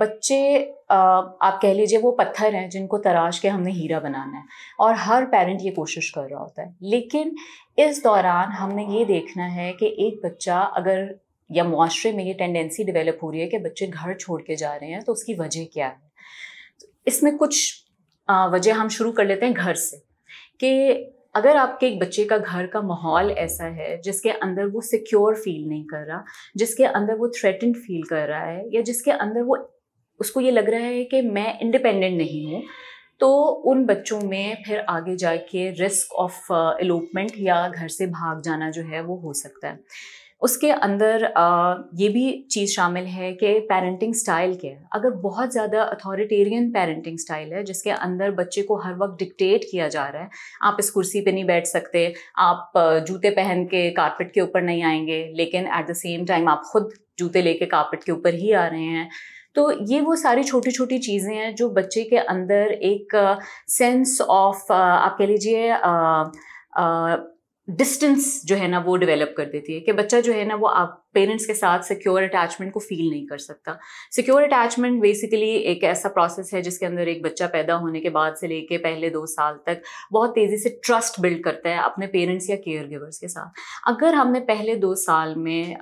बच्चे आप कह लीजिए वो पत्थर हैं जिनको तराश के हमने हीरा बनाना है, और हर पेरेंट ये कोशिश कर रहा होता है। लेकिन इस दौरान हमने ये देखना है कि एक बच्चा अगर, या मुआशरे में ये टेंडेंसी डेवलप हो रही है कि बच्चे घर छोड़ के जा रहे हैं, तो उसकी वजह क्या है। इसमें कुछ वजह हम शुरू कर लेते हैं घर से, कि अगर आपके एक बच्चे का घर का माहौल ऐसा है जिसके अंदर वो सिक्योर फील नहीं कर रहा, जिसके अंदर वो थ्रेटेंड फील कर रहा है, या जिसके अंदर वो उसको ये लग रहा है कि मैं इंडिपेंडेंट नहीं हूँ, तो उन बच्चों में फिर आगे जाके रिस्क ऑफ एलोपमेंट या घर से भाग जाना जो है वो हो सकता है। उसके अंदर ये भी चीज़ शामिल है कि पेरेंटिंग स्टाइल क्या है। अगर बहुत ज़्यादा अथॉरिटेरियन पेरेंटिंग स्टाइल है जिसके अंदर बच्चे को हर वक्त डिक्टेट किया जा रहा है, आप इस कुर्सी पे नहीं बैठ सकते, आप जूते पहन के कारपेट के ऊपर नहीं आएंगे, लेकिन एट द सेम टाइम आप खुद जूते लेके कारपेट के ऊपर ही आ रहे हैं, तो ये वो सारी छोटी छोटी चीज़ें हैं जो बच्चे के अंदर एक सेंस ऑफ आप कह लीजिए डिस्टेंस जो है ना वो डेवलप कर देती है, कि बच्चा जो है ना वो आप पेरेंट्स के साथ सिक्योर अटैचमेंट को फील नहीं कर सकता। सिक्योर अटैचमेंट बेसिकली एक ऐसा प्रोसेस है जिसके अंदर एक बच्चा पैदा होने के बाद से लेके पहले 2 साल तक बहुत तेज़ी से ट्रस्ट बिल्ड करता है अपने पेरेंट्स या केयर गिवर्स के साथ। अगर हमने पहले 2 साल में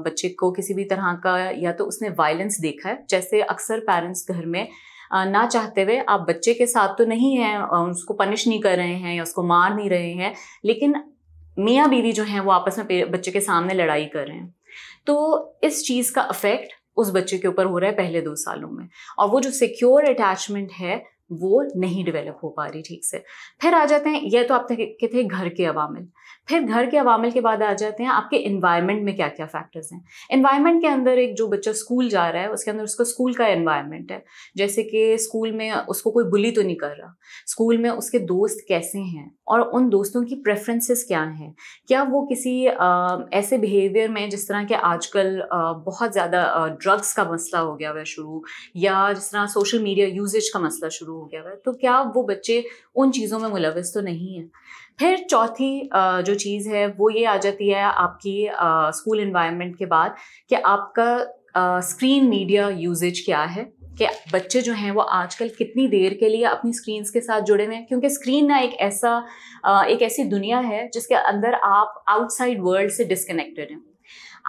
बच्चे को किसी भी तरह का, या तो उसने वायलेंस देखा है, जैसे अक्सर पेरेंट्स घर में ना चाहते हुए, आप बच्चे के साथ तो नहीं हैं, उसको पनिश नहीं कर रहे हैं या उसको मार नहीं रहे हैं, लेकिन मियाँ बीवी जो हैं वो आपस में बच्चे के सामने लड़ाई कर रहे हैं, तो इस चीज़ का इफेक्ट उस बच्चे के ऊपर हो रहा है पहले 2 सालों में, और वो जो सिक्योर अटैचमेंट है वो नहीं डेवलप हो पा रही ठीक से। फिर आ जाते हैं, यह तो आपने के थे घर के अवामिल। फिर घर के अवामिल के बाद आ जाते हैं आपके इन्वायरमेंट में क्या क्या फैक्टर्स हैं। इन्वायरमेंट के अंदर एक जो बच्चा स्कूल जा रहा है उसके अंदर उसका स्कूल का इन्वायरमेंट है, जैसे कि स्कूल में उसको कोई बुली तो नहीं कर रहा, स्कूल में उसके दोस्त कैसे हैं और उन दोस्तों की प्रेफरेंसेस क्या हैं, क्या वो किसी ऐसे बिहेवियर में, जिस तरह के आजकल बहुत ज़्यादा ड्रग्स का मसला हो गया हुआ शुरू, या जिस तरह सोशल मीडिया यूजेज का मसला शुरू हो गया हुआ है, तो क्या वो बच्चे उन चीज़ों में मुलविस तो नहीं है। फिर चौथी जो चीज़ है वो ये आ जाती है आपकी स्कूल इन्वायरमेंट के बाद, कि आपका स्क्रीन मीडिया यूजेज क्या है, कि बच्चे जो हैं वो आजकल कितनी देर के लिए अपनी स्क्रीन्स के साथ जुड़े हुए हैं, क्योंकि स्क्रीन ना एक ऐसी दुनिया है जिसके अंदर आप आउटसाइड वर्ल्ड से डिस्कनेक्टेड हैं।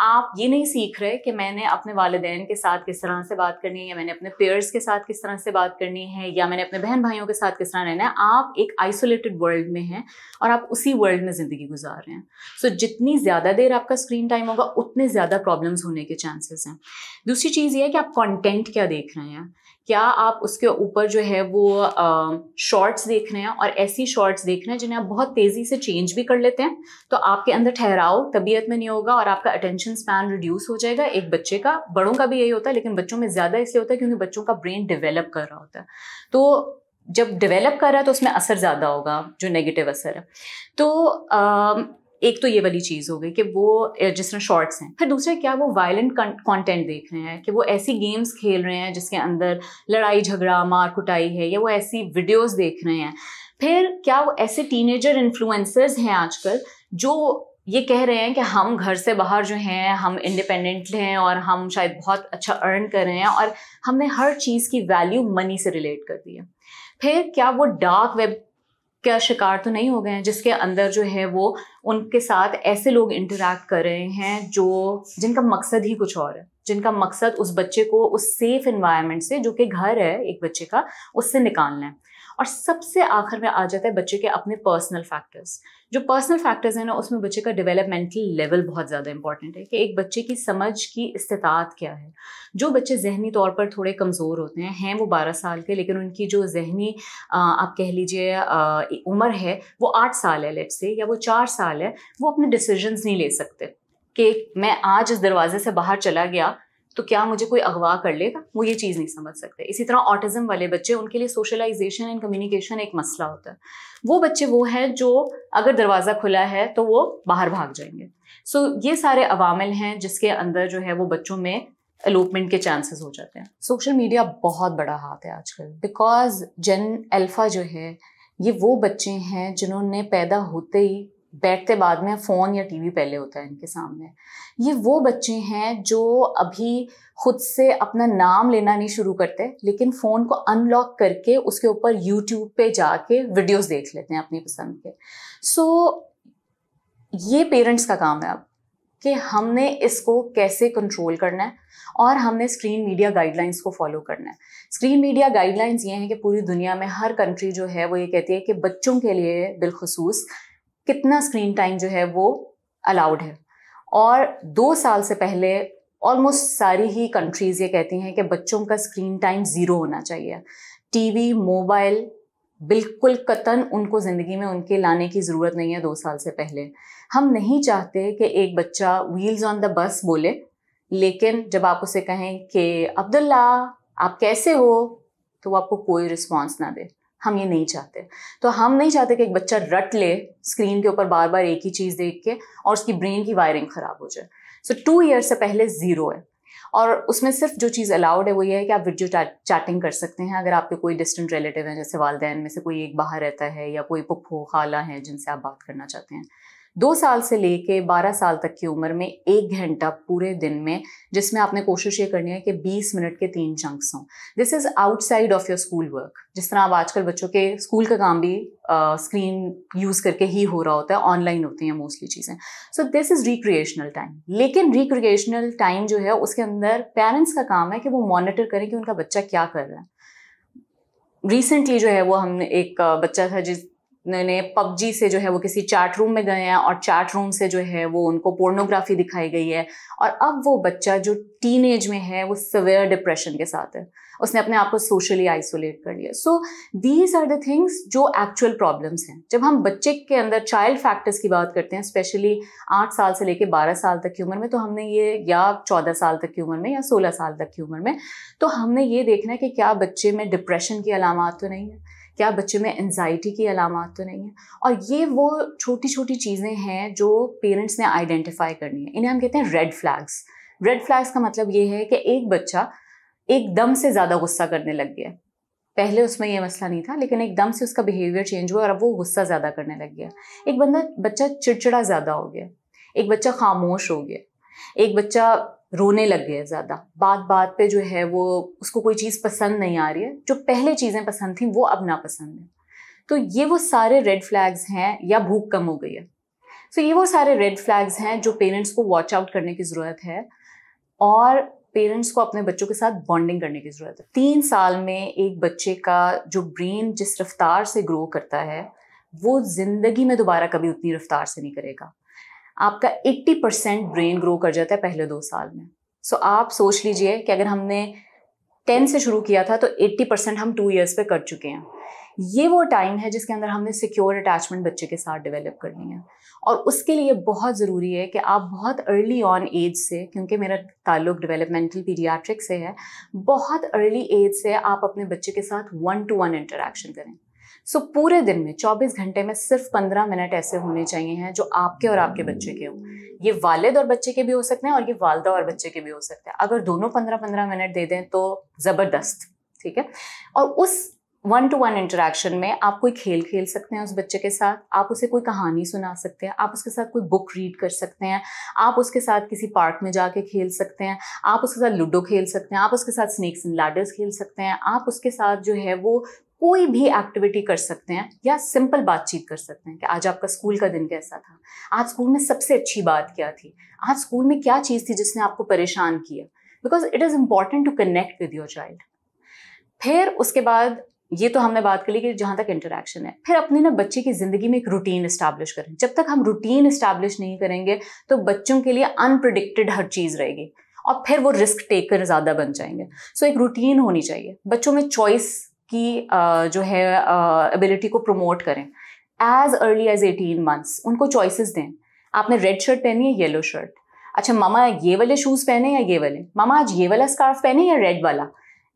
आप ये नहीं सीख रहे कि मैंने अपने वालिदैन के साथ किस तरह से बात करनी है, या मैंने अपने पेयर्स के साथ किस तरह से बात करनी है, या मैंने अपने बहन भाइयों के साथ किस तरह रहना है। आप एक आइसोलेटेड वर्ल्ड में हैं और आप उसी वर्ल्ड में ज़िंदगी गुजार रहे हैं। सो जितनी ज़्यादा देर आपका स्क्रीन टाइम होगा उतने ज़्यादा प्रॉब्लम्स होने के चांसेस हैं। दूसरी चीज़ ये है कि आप कंटेंट क्या देख रहे हैं, क्या आप उसके ऊपर जो है वो शॉर्ट्स देख रहे हैं, और ऐसी शॉर्ट्स देख रहे हैं जिन्हें आप बहुत तेज़ी से चेंज भी कर लेते हैं, तो आपके अंदर ठहराव तबीयत में नहीं होगा और आपका अटेंशन स्पैन रिड्यूस हो जाएगा। एक बच्चे का, बड़ों का भी यही होता है, लेकिन बच्चों में ज़्यादा इसलिए होता है क्योंकि बच्चों का ब्रेन डेवलप कर रहा होता है, तो जब डेवलप कर रहा है तो उसमें असर ज़्यादा होगा, जो नेगेटिव असर है। तो एक तो ये वाली चीज़ हो गई कि वो जिस तरह शॉर्ट्स हैं। फिर दूसरे क्या, वो वायलेंट कंटेंट देख रहे हैं, कि वो ऐसी गेम्स खेल रहे हैं जिसके अंदर लड़ाई झगड़ा मार कुटाई है, या वो ऐसी वीडियोस देख रहे हैं। फिर क्या वो ऐसे टीनेजर इन्फ्लुएंसर्स हैं आजकल जो ये कह रहे हैं कि हम घर से बाहर जो हैं हम इंडिपेंडेंट हैं और हम शायद बहुत अच्छा अर्न कर रहे हैं, और हमने हर चीज़ की वैल्यू मनी से रिलेट कर दी है। फिर क्या वो डार्क वेब क्या शिकार तो नहीं हो गए हैं, जिसके अंदर जो है वो उनके साथ ऐसे लोग इंटरैक्ट कर रहे हैं जिनका मकसद ही कुछ और है, जिनका मकसद उस बच्चे को उस सेफ एनवायरनमेंट से, जो कि घर है एक बच्चे का, उससे निकालना है। और सबसे आखिर में आ जाता है बच्चे के अपने पर्सनल फैक्टर्स। जो पर्सनल फैक्टर्स हैं ना, उसमें बच्चे का डेवलपमेंटल लेवल बहुत ज़्यादा इंपॉर्टेंट है, कि एक बच्चे की समझ की इस्तिताअत क्या है। जो बच्चे जहनी तौर पर थोड़े कमज़ोर होते हैं वो 12 साल के, लेकिन उनकी जो जहनी आप कह लीजिए उम्र है वो 8 साल है लेट्स से, या वो 4 साल है, वो अपने डिसीजंस नहीं ले सकते कि मैं आज इस दरवाजे से बाहर चला गया तो क्या मुझे कोई अगवा कर लेगा, वो ये चीज़ नहीं समझ सकते। इसी तरह ऑटिज्म वाले बच्चे, उनके लिए सोशलाइजेशन एंड कम्युनिकेशन एक मसला होता है। वो बच्चे वो हैं जो अगर दरवाज़ा खुला है तो वो बाहर भाग जाएंगे। सो ये सारे अवामिल हैं जिसके अंदर जो है वो बच्चों में एलोपमेंट के चांसेस हो जाते हैं। सोशल मीडिया बहुत बड़ा हाथ है आजकल, बिकॉज जेन अल्फा जो है ये वो बच्चे हैं जिन्होंने पैदा होते ही बैठते बाद में फ़ोन या टीवी पहले होता है इनके सामने। ये वो बच्चे हैं जो अभी खुद से अपना नाम लेना नहीं शुरू करते, लेकिन फ़ोन को अनलॉक करके उसके ऊपर यूट्यूब पे जाके वीडियोस देख लेते हैं अपनी पसंद के। सो ये पेरेंट्स का काम है अब कि हमने इसको कैसे कंट्रोल करना है, और हमने स्क्रीन मीडिया गाइडलाइंस को फॉलो करना है। स्क्रीन मीडिया गाइडलाइंस ये हैं कि पूरी दुनिया में हर कंट्री जो है वो ये कहती है कि बच्चों के लिए बिलखुसूस कितना स्क्रीन टाइम जो है वो अलाउड है। और 2 साल से पहले ऑलमोस्ट सारी ही कंट्रीज़ ये कहती हैं कि बच्चों का स्क्रीन टाइम 0 होना चाहिए। टीवी, मोबाइल बिल्कुल कतन उनको ज़िंदगी में उनके लाने की ज़रूरत नहीं है 2 साल से पहले। हम नहीं चाहते कि एक बच्चा व्हील्स ऑन द बस बोले, लेकिन जब आप उसे कहें कि अब्दुल्ला आप कैसे हो, तो वो आपको कोई रिस्पॉन्स ना दे। हम ये नहीं चाहते। तो हम नहीं चाहते कि एक बच्चा रट ले स्क्रीन के ऊपर बार बार एक ही चीज़ देख के और उसकी ब्रेन की वायरिंग ख़राब हो जाए। सो 2 ईयर्स से पहले 0 है, और उसमें सिर्फ जो चीज़ अलाउड है वो ये है कि आप वीडियो चैटिंग कर सकते हैं अगर आपके कोई डिस्टेंट रिलेटिव हैं, जैसे वालिदैन में से कोई एक बाहर रहता है या कोई पुप्पो खाला हैं जिनसे आप बात करना चाहते हैं। 2 साल से लेके 12 साल तक की उम्र में 1 घंटा पूरे दिन में, जिसमें आपने कोशिश ये करनी है कि 20 मिनट के 3 चंक्स हों। This is outside of your school work. जिस तरह अब आजकल बच्चों के स्कूल का काम भी स्क्रीन यूज़ करके ही हो रहा होता है, ऑनलाइन होती हैं मोस्टली चीज़ें। So this is recreational time. लेकिन रिक्रिएशनल टाइम जो है उसके अंदर पेरेंट्स का काम है कि वो मॉनिटर करें कि उनका बच्चा क्या कर रहा है। रिसेंटली जो है वो हमने एक बच्चा था जिसने पबजी से जो है वो किसी चैट रूम में गए हैं, और चैट रूम से जो है वो उनको पोर्नोग्राफी दिखाई गई है, और अब वो बच्चा जो टीनेज में है वो सिवियर डिप्रेशन के साथ है। उसने अपने आप को सोशली आइसोलेट कर लिया। So these are the things जो एक्चुअल प्रॉब्लम्स हैं। जब हम बच्चे के अंदर चाइल्ड फैक्टर्स की बात करते हैं, स्पेशली 8 साल से लेके 12 साल तक की उम्र में, तो हमने ये, या 14 साल तक की उम्र में, या 16 साल तक की उम्र में, तो हमने ये देखना है कि क्या बच्चे में डिप्रेशन की अलामात तो नहीं है, क्या बच्चे में एंजाइटी की अलामात तो नहीं है। और ये वो छोटी छोटी चीज़ें हैं जो पेरेंट्स ने आइडेंटिफाई करनी है। इन्हें हम कहते हैं रेड फ्लैग्स। रेड फ्लैग्स का मतलब ये है कि एक बच्चा एकदम से ज़्यादा गुस्सा करने लग गया। पहले उसमें ये मसला नहीं था, लेकिन एकदम से उसका बिहेवियर चेंज हुआ और अब वो गुस्सा ज़्यादा करने लग गया। एक बच्चा चिड़चिड़ा ज़्यादा हो गया, एक बच्चा खामोश हो गया, एक बच्चा रोने लग गया ज़्यादा, बात बात पे जो है वो उसको कोई चीज़ पसंद नहीं आ रही है, जो पहले चीज़ें पसंद थी वो अब नापसंद है। तो ये वो सारे रेड फ्लैग्स हैं, या भूख कम हो गई है। सो ये वो सारे रेड फ्लैग्स हैं जो पेरेंट्स को वॉच आउट करने की ज़रूरत है, और पेरेंट्स को अपने बच्चों के साथ बॉन्डिंग करने की ज़रूरत है। 3 साल में एक बच्चे का जो ब्रेन जिस रफ्तार से ग्रो करता है वो ज़िंदगी में दोबारा कभी उतनी रफ्तार से नहीं करेगा। आपका 80% ब्रेन ग्रो कर जाता है पहले 2 साल में। सो आप सोच लीजिए कि अगर हमने 10 से शुरू किया था तो 80% हम 2 ईयर्स पे कर चुके हैं। ये वो टाइम है जिसके अंदर हमने सिक्योर अटैचमेंट बच्चे के साथ डेवलप करनी है, और उसके लिए बहुत ज़रूरी है कि आप बहुत अर्ली ऑन एज से, क्योंकि मेरा ताल्लुक डेवलपमेंटल पीडियाट्रिक से है, बहुत अर्ली एज से आप अपने बच्चे के साथ 1-to-1 इंटरेक्शन करें। सो पूरे दिन में 24 घंटे में सिर्फ 15 मिनट ऐसे होने चाहिए हैं जो आपके और आपके बच्चे के हों। ये वालिद और बच्चे के भी हो सकते हैं, और ये वालदा और बच्चे के भी हो सकते हैं। अगर दोनों 15-15 मिनट दे दें तो ज़बरदस्त, ठीक है। और उस 1-to-1 इंटरेक्शन में आप कोई खेल खेल सकते हैं उस बच्चे के साथ, आप उसे कोई कहानी सुना सकते हैं, आप उसके साथ कोई बुक रीड कर सकते हैं, आप उसके साथ किसी पार्क में जाके खेल सकते हैं, आप उसके साथ लूडो खेल सकते हैं, आप उसके साथ स्नेक्स एंड लैडर्स खेल सकते हैं, आप उसके साथ जो है वो कोई भी एक्टिविटी कर सकते हैं, या सिंपल बातचीत कर सकते हैं कि आज आपका स्कूल का दिन कैसा था, आज स्कूल में सबसे अच्छी बात क्या थी, आज स्कूल में क्या चीज़ थी जिसने आपको परेशान किया, because it is important to connect with your child. फिर उसके बाद ये तो हमने बात कर ली कि जहाँ तक इंटरेक्शन है, फिर अपने ना बच्चे की ज़िंदगी में एक रूटीन इस्टेब्लिश करें। जब तक हम रूटीन इस्टेब्लिश नहीं करेंगे तो बच्चों के लिए अनप्रिडिक्टेड हर चीज़ रहेगी, और फिर वो रिस्क टेकर ज़्यादा बन जाएंगे। सो एक रूटीन होनी चाहिए। बच्चों में चॉइस की जो है एबिलिटी को प्रमोट करें। एज अर्ली एज 18 मंथ्स उनको चॉइसेस दें। आपने रेड शर्ट पहनी है, येलो शर्ट, अच्छा मामा ये वाले शूज़ पहने या ये वाले, मामा आज ये वाला स्कार्फ पहने या रेड वाला।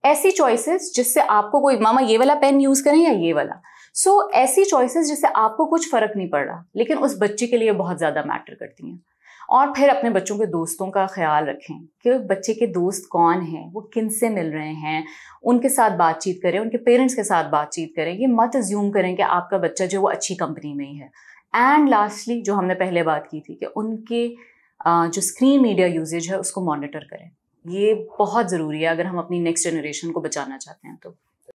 ऐसी चॉइसेस जिससे आपको कोई, मामा ये वाला पेन यूज़ करें या ये वाला। सो ऐसी चॉइसेस जिससे आपको कुछ फ़र्क नहीं पड़ रहा, लेकिन उस बच्चे के लिए बहुत ज़्यादा मैटर करती हैं। और फिर अपने बच्चों के दोस्तों का ख्याल रखें कि बच्चे के दोस्त कौन हैं, वो किन से मिल रहे हैं, उनके साथ बातचीत करें, उनके पेरेंट्स के साथ बातचीत करें। ये मत अज्यूम करें कि आपका बच्चा जो वो अच्छी कंपनी में ही है। एंड लास्टली जो हमने पहले बात की थी कि उनके जो स्क्रीन मीडिया यूजेज है उसको मॉनिटर करें। ये बहुत ज़रूरी है अगर हम अपनी नेक्स्ट जनरेशन को बचाना चाहते हैं तो।